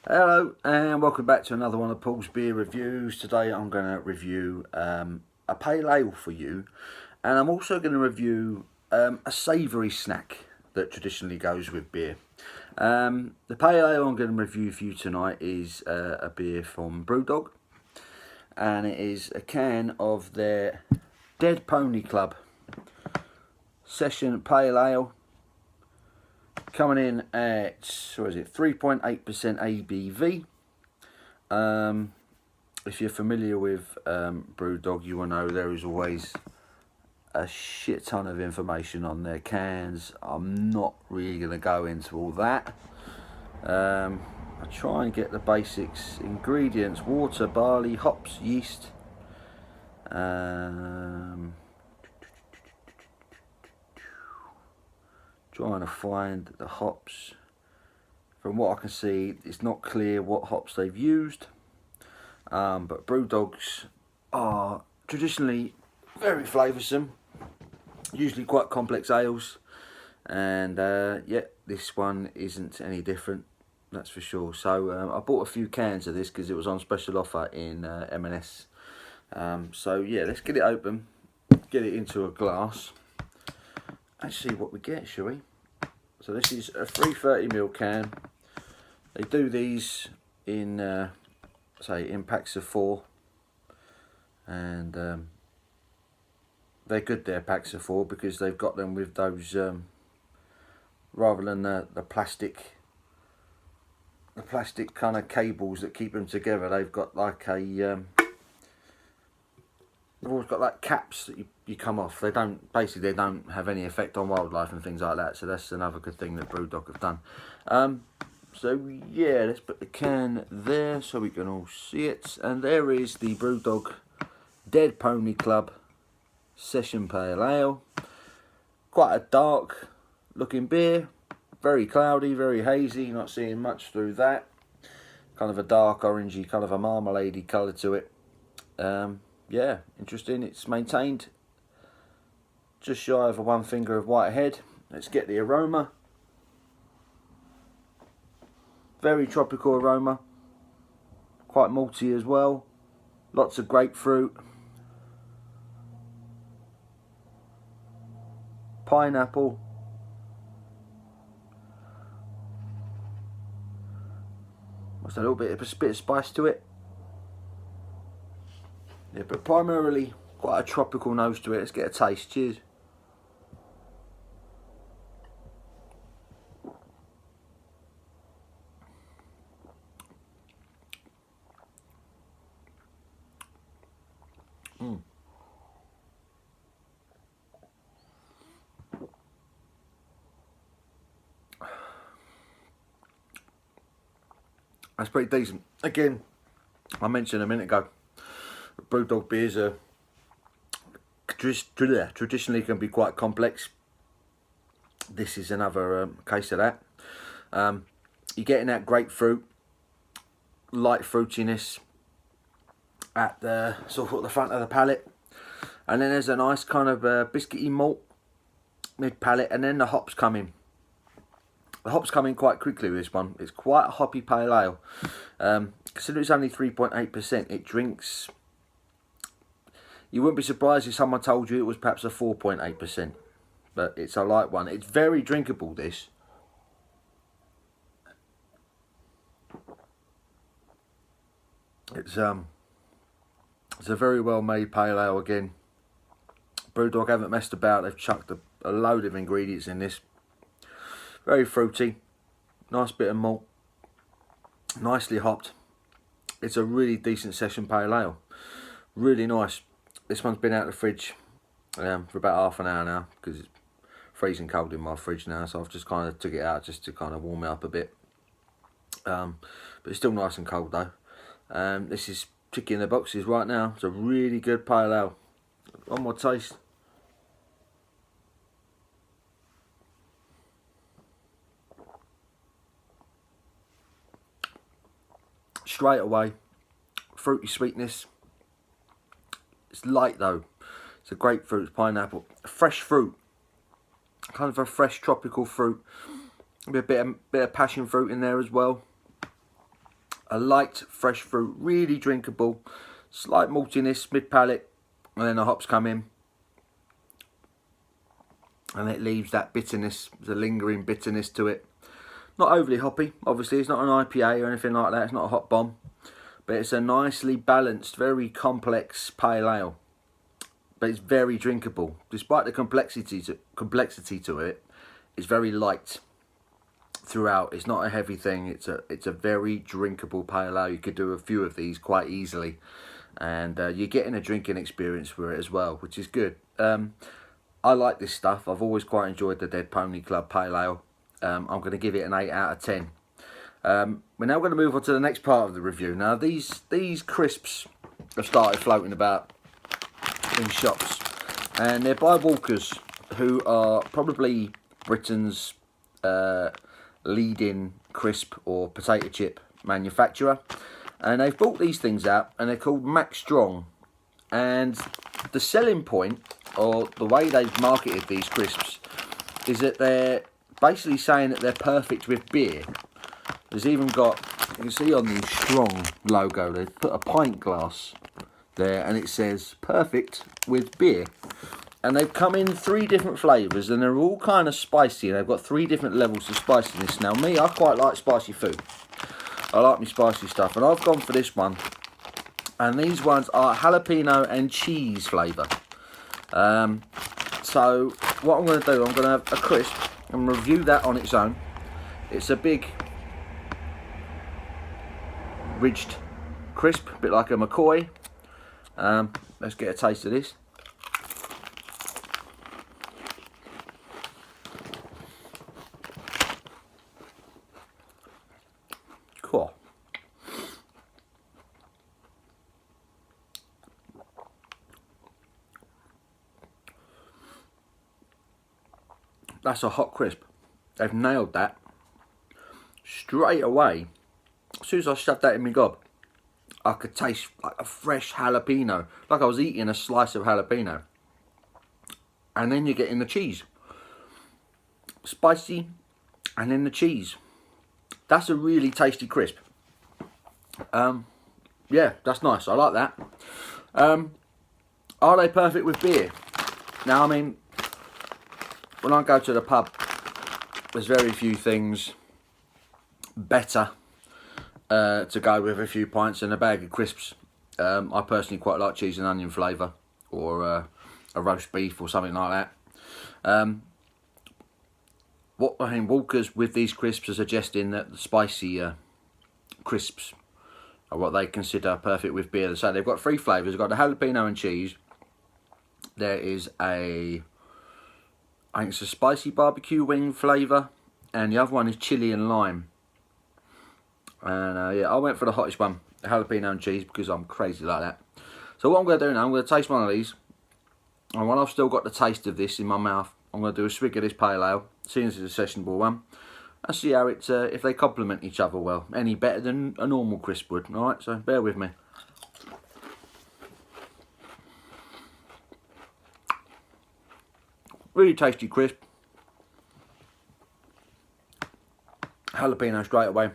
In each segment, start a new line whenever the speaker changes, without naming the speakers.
Hello and welcome back to another one of Paul's beer reviews. Today I'm going to review a pale ale for you, and I'm also going to review a savoury snack that traditionally goes with beer. The pale ale I'm going to review for you tonight is a beer from BREWDOG, and it is a can of their Dead Pony Club Session Pale Ale. Coming in at, 3.8% ABV. If you're familiar with BREWDOG, you will know there is always a shit ton of information on their cans. I'm not really going to go into all that. I try and get the basics. Ingredients: water, barley, hops, yeast. Trying to find the hops. From what I can see, it's not clear what hops they've used, but BREWDOGs are traditionally very flavoursome, usually quite complex ales, and yeah, this one isn't any different, that's for sure. So I bought a few cans of this because it was on special offer in M&S. So yeah, let's get it open, get it into a glass, and see what we get, shall we? So this is a 330ml can. They do these in, in packs of 4, and they're good. They're packs of 4 because they've got them with those, rather than the plastic kind of cables that keep them together. They've got like a they've always got like caps that you come off. They don't have any effect on wildlife and things like that. So that's another good thing that BREWDOG have done. So yeah, let's put the can there so we can all see it. And there is the BREWDOG Dead Pony Club Session Pale Ale. Quite a dark looking beer, very cloudy, very hazy. Not seeing much through that. Kind of a dark orangey, kind of a marmalade-y colour to it. Yeah, interesting. It's maintained just shy of a 1 finger of white head. Let's get the aroma. Very tropical aroma, quite malty as well. Lots of grapefruit, pineapple, just a little bit of spice to it. Yeah, but primarily quite a tropical nose to it. Let's get a taste. Cheers. That's pretty decent. Again, I mentioned a minute ago, BREWDOG beers are traditionally can be quite complex. This is another case of that. You're getting that grapefruit, light fruitiness at the sort of at the front of the palate, and then there's a nice kind of biscuity malt mid palate, and then the hops come in. The hops come in quite quickly with this one. It's quite a hoppy pale ale. Considering it's only 3.8%, it drinks. You wouldn't be surprised if someone told you it was perhaps a 4.8%, but it's a light one. It's very drinkable, this. It's a very well made pale ale again. BREWDOG haven't messed about. They've chucked a load of ingredients in this. Very fruity, nice bit of malt, nicely hopped. It's a really decent session pale ale. Really nice. This one's been out of the fridge for about half an hour now because it's freezing cold in my fridge now. So I've just kind of took it out just to kind of warm it up a bit. But it's still nice and cold though. This is ticking the boxes right now. It's a really good pale ale. One more taste. Straight away, fruity sweetness. It's light though. It's a grapefruit, it's pineapple, fresh fruit, kind of a fresh tropical fruit. Maybe a bit of passion fruit in there as well. A light, fresh fruit, really drinkable. Slight maltiness, mid-palate, and then the hops come in. And it leaves that bitterness, the lingering bitterness to it. Not overly hoppy, obviously. It's not an IPA or anything like that. It's not a hop bomb. But it's a nicely balanced, very complex pale ale. But it's very drinkable. Despite the complexity to it, it's very light throughout. It's not a heavy thing. It's a very drinkable pale ale. You could do a few of these quite easily. And you're getting a drinking experience for it as well, which is good. I like this stuff. I've always quite enjoyed the Dead Pony Club Pale Ale. I'm going to give it an 8 out of 10. We're now going to move on to the next part of the review. Now, these crisps have started floating about in shops. And they're by Walkers, who are probably Britain's leading crisp or potato chip manufacturer. And they've brought these things out, and they're called Max Strong. And the selling point, or the way they've marketed these crisps, is that they're basically saying that they're perfect with beer. There's even got, you can see on the Strong logo, they put a pint glass there, and it says perfect with beer. And they've come in 3 different flavours, and they're all kind of spicy. They've got 3 different levels of spiciness. Now, me, I quite like spicy food. I like my spicy stuff, and I've gone for this one. And these ones are jalapeno and cheese flavour. So what I'm going to do, I'm going to have a crisp and review that on its own. It's a big ridged crisp, a bit like a McCoy. Let's get a taste of this. Cool. That's a hot crisp. They've nailed that. Straight away, as soon as I shoved that in my gob, I could taste like a fresh jalapeno, like I was eating a slice of jalapeno. And then you're getting the cheese. Spicy, and then the cheese. That's a really tasty crisp. Yeah, that's nice. I like that. Are they perfect with beer? Now, I mean, when I go to the pub, there's very few things better to go with a few pints than a bag of crisps. I personally quite like cheese and onion flavour, or a roast beef or something like that. What I mean, Walkers with these crisps are suggesting that the spicy crisps are what they consider perfect with beer. So they've got 3 flavours. They've got the jalapeno and cheese. There is I think it's a spicy barbecue wing flavour, and the other one is chilli and lime. And yeah, I went for the hottest one, the jalapeno and cheese, because I'm crazy like that. So what I'm going to do now, I'm going to taste one of these, and while I've still got the taste of this in my mouth, I'm going to do a swig of this pale ale, seeing as it's a sessionable one, and see how it's if they complement each other well, any better than a normal crisp would. All right, so bear with me. Really tasty crisp. Jalapeno straight away.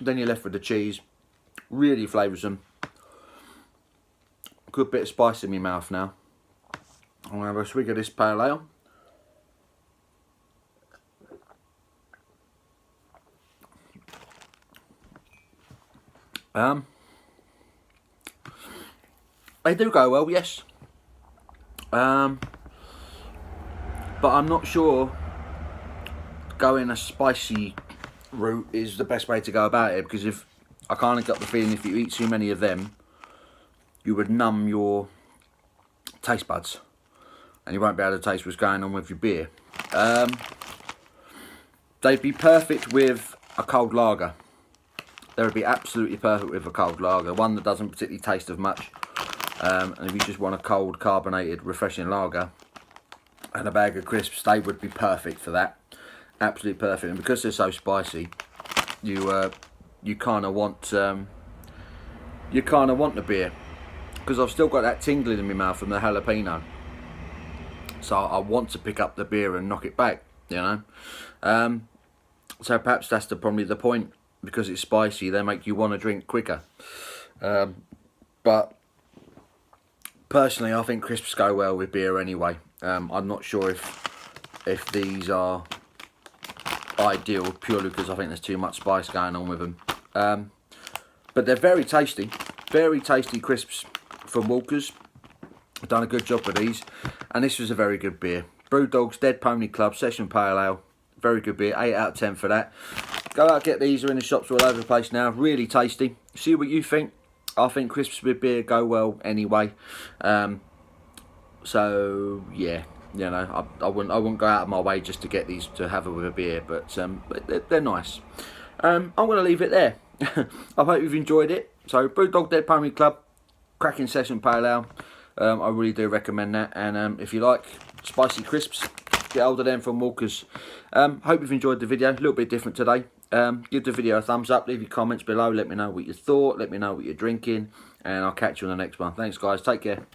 Then you're left with the cheese. Really flavoursome. Good bit of spice in my mouth now. I'm going to have a swig of this pale ale. They do go well, yes. But I'm not sure going a spicy route is the best way to go about it, because if I kind of got the feeling if you eat too many of them, you would numb your taste buds and you won't be able to taste what's going on with your beer. They'd be perfect with a cold lager. They would be absolutely perfect with a cold lager, one that doesn't particularly taste of much. And if you just want a cold, carbonated, refreshing lager and a bag of crisps, they would be perfect for that. Absolutely perfect. And because they're so spicy, you kind of want the beer, because I've still got that tingling in my mouth from the jalapeno. So I want to pick up the beer and knock it back, you know. So perhaps that's probably the point because it's spicy, they make you want to drink quicker. But personally, I think crisps go well with beer anyway. I'm not sure if these are ideal purely because I think there's too much spice going on with them. But they're very tasty crisps from Walker's. I've done a good job with these, and this was a very good beer. BrewDog's Dead Pony Club Session Pale Ale, very good beer, 8 out of 10 for that. Go out, get these, they're in the shops all over the place now, really tasty. See what you think. I think crisps with beer go well anyway. So yeah, you know, I wouldn't go out of my way just to get these to have it with a beer, but they're nice. I'm going to leave it there. I hope you've enjoyed it. So BrewDog Dead Pony Club, cracking Session Pale Ale. I really do recommend that. And if you like spicy crisps, get hold of them from Walker's. Hope you've enjoyed the video. A little bit different today. Give the video a thumbs up. Leave your comments below. Let me know what you thought. Let me know what you're drinking. And I'll catch you on the next one. Thanks, guys. Take care.